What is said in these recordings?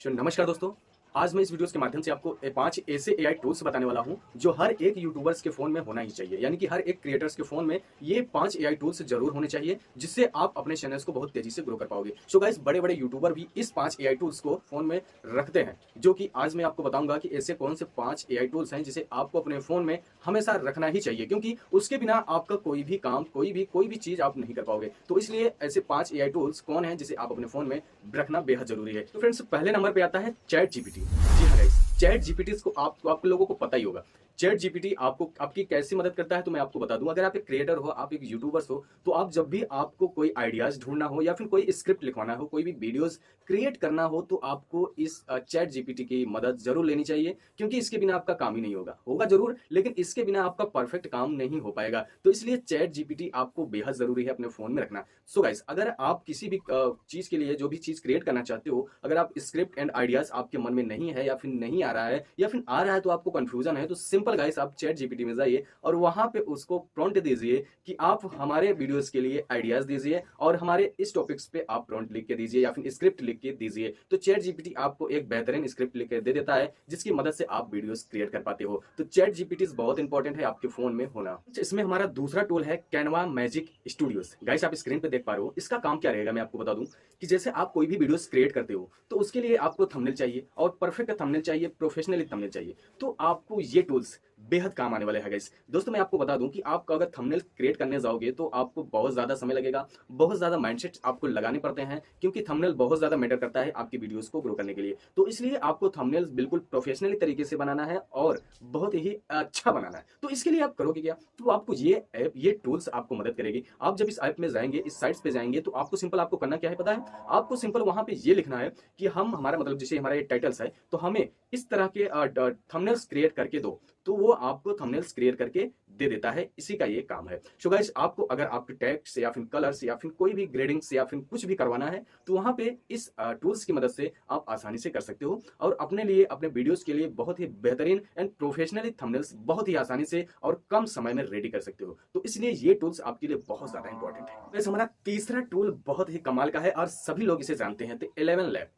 नमस्कार दोस्तों। आज मैं इस वीडियोस के माध्यम से आपको 5 ऐसे एआई टूल्स बताने वाला हूं जो हर एक यूट्यूबर्स के फोन में होना ही चाहिए। यानी कि हर एक क्रिएटर्स के फोन में ये 5 एआई टूल्स जरूर होने चाहिए, जिससे आप अपने चैनल्स को बहुत तेजी से ग्रो कर पाओगे। सो गाइस, बड़े-बड़े यूट्यूबर भी इस 5 एआई टूल्स को फोन में रखते हैं, जो कि आज मैं आपको बताऊंगा कि ऐसे कौन से 5 एआई टूल्स हैं जिसे आपको अपने फोन में हमेशा रखना ही चाहिए, क्योंकि उसके बिना आपका कोई भी काम, कोई भी चीज आप नहीं कर पाओगे। तो इसलिए ऐसे 5 एआई टूल्स कौन है जिसे आप अपने फोन में रखना बेहद जरूरी है। तो फ्रेंड्स, पहले नंबर पे आता है चैट जीपीटी। जी हाँ गाइस, चैट जीपीटी को आप लोगों को पता ही होगा। चैट जीपीटी आपको आपकी कैसी मदद करता है तो मैं आपको बता दूं। अगर आप एक क्रिएटर हो, आप एक यूट्यूबर्स हो, तो आप जब भी आपको कोई आइडियाज ढूंढना हो या फिर कोई स्क्रिप्ट लिखवाना हो, कोई भी वीडियोस क्रिएट करना हो, तो आपको इस चैट जीपीटी की मदद जरूर लेनी चाहिए, क्योंकि इसके बिना आपका काम ही नहीं होगा जरूर, लेकिन इसके बिना आपका परफेक्ट काम नहीं हो पाएगा। तो इसलिए चैट जीपीटी आपको बेहद जरूरी है अपने फोन में रखना। सो गाइस, अगर आप किसी भी चीज के लिए जो भी चीज क्रिएट करना चाहते हो, अगर आप स्क्रिप्ट एंड आइडियाज आपके मन में नहीं है या फिर नहीं आ रहा है या फिर आ रहा है तो आपको कंफ्यूजन है, तो सिंपल गाइस, आप चैट जीपीटी में जाइए और वहां पे उसको प्रॉम्प्ट दीजिए कि आप हमारे वीडियोस के लिए आइडियाज दीजिए और हमारे इस टॉपिक्स पे आप प्रॉम्प्ट लिख के दीजिए या फिर स्क्रिप्ट लिख के दीजिए। तो चैट जीपीटी आपको एक बेहतरीन स्क्रिप्ट लिख के दे देता है, जिसकी मदद से आप वीडियोस क्रिएट कर पाते हो। तो चैट जीपीटी बहुत इंपॉर्टेंट है आपके फोन में होना। इसमें हमारा दूसरा टूल है कैनवा मैजिक स्टूडियोज। गाइस, आप स्क्रीन पे देख पा रहे हो। इसका काम क्या रहेगा मैं आपको बता दूं कि जैसे आप कोई भी वीडियोस क्रिएट करते हो, तो उसके लिए आपको थंबनेल चाहिए और परफेक्ट थंबनेल चाहिए, प्रोफेशनली थंबनेल चाहिए। तो आपको ये टूल्स बेहद काम आने वाले हैं गाइस। दोस्तों, मैं आपको बता दूं कि आप अगर थंबनेल क्रिएट करने जाओगे तो आपको बहुत ज्यादा समय लगेगा, बहुत ज्यादा माइंडसेट आपको लगाने पड़ते हैं, क्योंकि थंबनेल बहुत ज्यादा मैटर करता है आपकी वीडियोस को ग्रो करने के लिए। तो इसलिए आपको थंबनेल बिल्कुल प्रोफेशनली तरीके से बनाना है और बहुत ही अच्छा बनाना है। तो इसके लिए आप करोगे क्या? तो आपको ये ऐप, ये टूल्स आपको मदद करेगी। आप जब इस ऐप में जाएंगे, इस साइट्स पे जाएंगे, तो आपको सिंपल आपको करना क्या है पता है? आपको सिंपल वहां पे ये लिखना है कि हम हमारा मतलब जैसे हमारा ये टाइटल्स है, तो हमें इस तरह के थंबनेल्स क्रिएट करके दो, तो वो आपको थंबनेल्स क्रिएट करके दे देता है। इसी का ये काम है। सो गाइस, आपको अगर आपके टेक्स्ट या फिर कलर्स या फिर कोई भी ग्रेडिंग्स या फिर कुछ भी करवाना है, तो वहां पे इस टूल्स की मदद से आप आसानी से कर सकते हो और अपने लिए, अपने वीडियोस के लिए बहुत ही बेहतरीन एंड प्रोफेशनली थंबनेल्स बहुत ही आसानी से और कम समय में रेडी कर सकते हो। तो इसलिए ये टूल्स आपके लिए बहुत ज्यादा इंपॉर्टेंट है। वैसे हमारा तीसरा टूल बहुत ही कमाल का है और सभी लोग इसे जानते हैं, तो 11 लैब।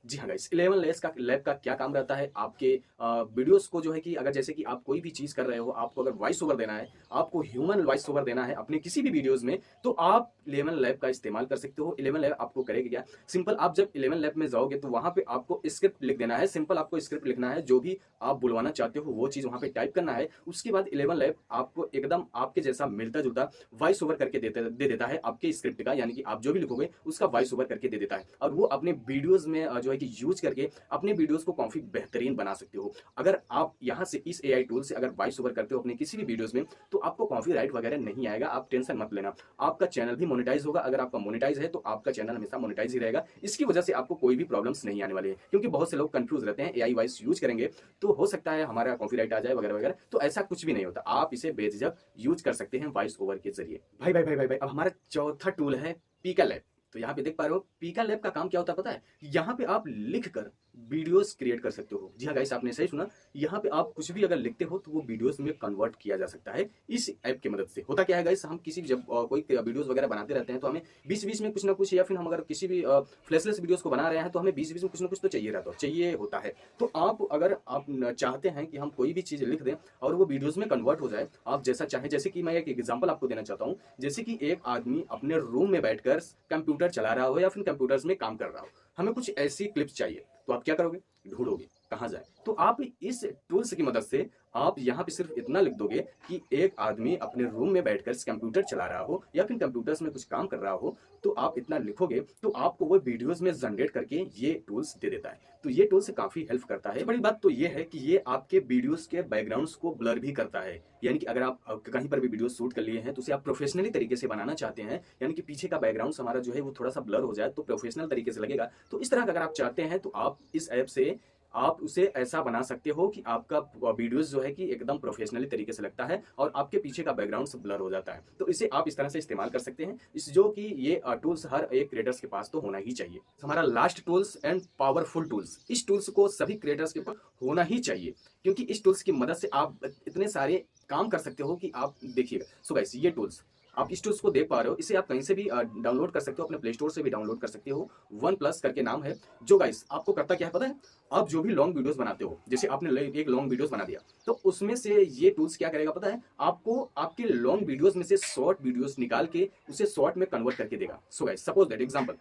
जी हाँ गाइस, 11 लैब का क्या काम रहता है? आपके वीडियोस को जो है कि अगर जैसे कि आप कोई भी चीज कर रहे हो, आपको अगर वॉइस ओवर देना है, आपको ह्यूमन वॉइस ओवर देना है अपने किसी भी वीडियोस में, तो आप 11 लैब का इस्तेमाल कर सकते हो। 11 लैब आपको करेगा क्या? सिंपल, आप जब 11 लैब में जाओगे तो वहां पे आपको स्क्रिप्ट लिख देना है। सिंपल आपको स्क्रिप्ट लिखना है, जो भी आप बुलवाना चाहते हो वो चीज वहां पे टाइप करना है। उसके बाद 11 लैब आपको एकदम आपके जैसा मिलता जुलता वॉइस ओवर करके दे देता है आपके स्क्रिप्ट का, यानी कि आप जो भी लिखोगे उसका वॉइस ओवर करके दे देता है और वो अपने वीडियोज में जो है कि यूज करके अपने वीडियोस को काफी बेहतरीन बना सकते हो। अगर आप यहां से इस एआई टूल से अगर वॉइस ओवर करते हो अपने किसी भी वीडियोस में, तो आपको कॉपीराइट वगैरह नहीं आएगा, आप टेंशन मत लेना। आपका चैनल भी मोनेटाइज होगा। अगर आपका मोनेटाइज है तो आपका चैनल हमेशा मोनेटाइज ही रहेगा। इसकी वजह से आपको कोई भी प्रॉब्लम्स नहीं आने वाली है, क्योंकि बहुत से लोग कंफ्यूज रहते हैं एआई वॉइस यूज करेंगे तो हो सकता है हमारा कॉपीराइट आ जाए वगैरह वगैरह। तो ऐसा कुछ भी नहीं होता, आप इसे बेझिझक यूज कर सकते हैं वॉइस ओवर के जरिए। भाई भाई भाई भाई भाई, अब हमारा चौथा टूल है पीका लैब। तो यहाँ पे देख पा रहे हो, पीका लैब का काम क्या होता है पता है? यहाँ पे आप लिख कर वीडियोस क्रिएट कर सकते हो। जी हाँ गाइस, आपने सही सुना। यहाँ पे आप कुछ भी अगर लिखते हो तो वो वीडियोस में कन्वर्ट किया जा सकता है इस ऐप की मदद से। होता क्या है गाइस, हम किसी भी जब कोई वीडियोस वगैरह बनाते रहते हैं, तो हमें बीच बीच में कुछ ना कुछ, या फिर हम अगर किसी भी फ्लैशलेस वीडियोस को बना रहे हैं, तो हमें बीच बीच में कुछ ना कुछ तो चाहिए होता है। तो आप अगर आप चाहते हैं कि हम कोई भी चीज लिख दें और वो वीडियोस में कन्वर्ट हो जाए, आप जैसा चाहें, जैसे कि मैं एक एग्जाम्पल आपको देना चाहता हूँ। जैसे कि एक आदमी अपने रूम में बैठकर कंप्यूटर चला रहा हो या फिर कंप्यूटर्स में काम कर रहा हो, हमें कुछ ऐसी क्लिप्स चाहिए, तो आप क्या करोगे? ढूंढोगे कहां जाए। तो आप इस टूल्स की मदद से आप यहाँ पे सिर्फ इतना लिख दोगे कि एक आदमी अपने रूम में बैठकर कंप्यूटर चला रहा हो या फिर कंप्यूटर्स में कुछ काम कर रहा हो, तो आप इतना लिखोगे तो आपको वो वीडियोस में जनरेट करके ये टूल्स दे देता है। तो ये टूल्स काफी हेल्प करता है। बड़ी बात तो ये है कि ये आपके वीडियोस के बैकग्राउंड्स को ब्लर भी करता है। यानी कि अगर आप कहीं पर भी वीडियो शूट कर लिए हैं, तो उसे आप प्रोफेशनली तरीके से बनाना चाहते हैं, यानी कि पीछे का बैकग्राउंड हमारा जो है वो थोड़ा सा ब्लर हो जाए तो प्रोफेशनल तरीके से लगेगा। तो इस तरह का अगर आप चाहते हैं तो आप इस ऐप से आप उसे ऐसा बना सकते हो कि आपका वीडियोस जो है कि एकदम प्रोफेशनली तरीके से लगता है और आपके पीछे का बैकग्राउंड सब ब्लर हो जाता है। तो इसे आप इस तरह से इस्तेमाल कर सकते हैं, इस जो कि ये टूल्स हर एक क्रिएटर्स के पास तो होना ही चाहिए। हमारा last tools and powerful tools, इस टूल्स को सभी क्रिएटर्स के पास होना ही चाहिए, क्योंकि इस टूल्स की मदद से आप इतने सारे काम कर सकते हो कि आप देखिएगा। सो गाइस, ये टूल्स आप इस टूल्स को देख पा रहे हो, इसे आप कहीं से भी डाउनलोड कर सकते हो, अपने प्ले स्टोर से भी डाउनलोड कर सकते हो। वन प्लस करके नाम है, जो गाइस आपको करता क्या है पता है? आप जो भी लॉन्ग वीडियोस बनाते हो, जैसे आपने एक लॉन्ग वीडियोस बना दिया, तो उसमें से ये टूल्स क्या करेगा पता है? आपको आपके लॉन्ग वीडियोस में से शॉर्ट वीडियोस निकाल के उसे शॉर्ट में कन्वर्ट करके देगा। So guys suppose that example,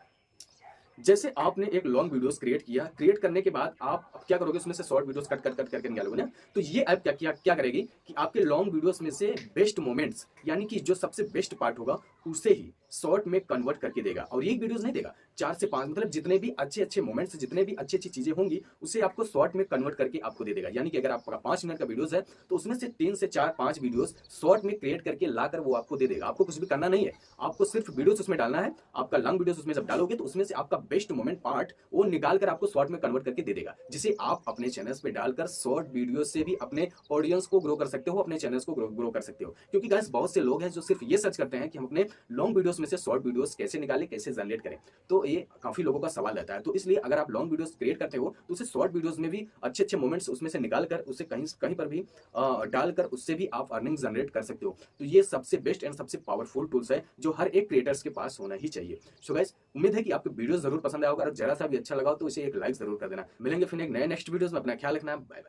जैसे आपने एक लॉन्ग वीडियोस क्रिएट किया, क्रिएट करने के बाद आप अब क्या करोगे, उसमें से शॉर्ट वीडियोस कट करके निकालोगे ना, तो ये ऐप क्या करेगी कि आपके लॉन्ग वीडियोस में से बेस्ट मोमेंट्स, यानी कि जो सबसे बेस्ट पार्ट होगा उसे ही शॉर्ट में कन्वर्ट करके देगा। और एक वीडियोस नहीं देगा, 4 से 5, मतलब जितने भी अच्छे मोमेंट्स, जितने भी अच्छी चीजें होंगी, उसे आपको शॉर्ट में कन्वर्ट करके आपको दे देगा। यानी कि अगर आपका 5 मिनट का वीडियोस है, तो उसमें से 3 से 4 5 वीडियोस शॉर्ट में क्रिएट करके लाकर वो आपको दे देगा। आपको कुछ भी करना नहीं है, आपको सिर्फ वीडियोस उसमें डालना है। आपका लॉन्ग वीडियोस उसमें जब डालोगे, तो उसमें से आपका बेस्ट मोमेंट पार्ट वो निकाल कर आपको शॉर्ट में कन्वर्ट करके दे देगा, जिसे आप अपने चैनल्स पे डालकर शॉर्ट वीडियो से भी अपने ऑडियंस को ग्रो कर सकते हो, अपने चैनल्स को ग्रो कर सकते हो। क्योंकि गाइस बहुत से लोग हैं जो सिर्फ ये सर्च करते हैं कि हम अपने लॉन्ग वीडियोस में से शॉर्ट वीडियोस कैसे निकालें, कैसे जनरेट करें। तो ये काफी लोगों का सवाल रहता है। तो इसलिए अगर आप लॉन्ग वीडियोस क्रिएट करते हो, तो उसे शॉर्ट वीडियोस में भी अच्छे मोमेंट्स उसमें से निकाल कर उसे कहीं कहीं पर भी डालकर उससे भी आप अर्निंग जनरेट कर सकते हो। तो ये सबसे बेस्ट एंड सबसे पावरफुल टूल्स है जो हर एक क्रिएटर्स के पास होना ही चाहिए। सो गाइस उम्मीद है कि आपको वीडियो जरूर पसंद आएगा। अगर जरा सा भी अच्छा लगा तो इसे एक लाइक जरूर कर देना। मिलेंगे फिर एक नए नेक्स्ट वीडियोस में। अपना ख्याल रखना। Bye bye.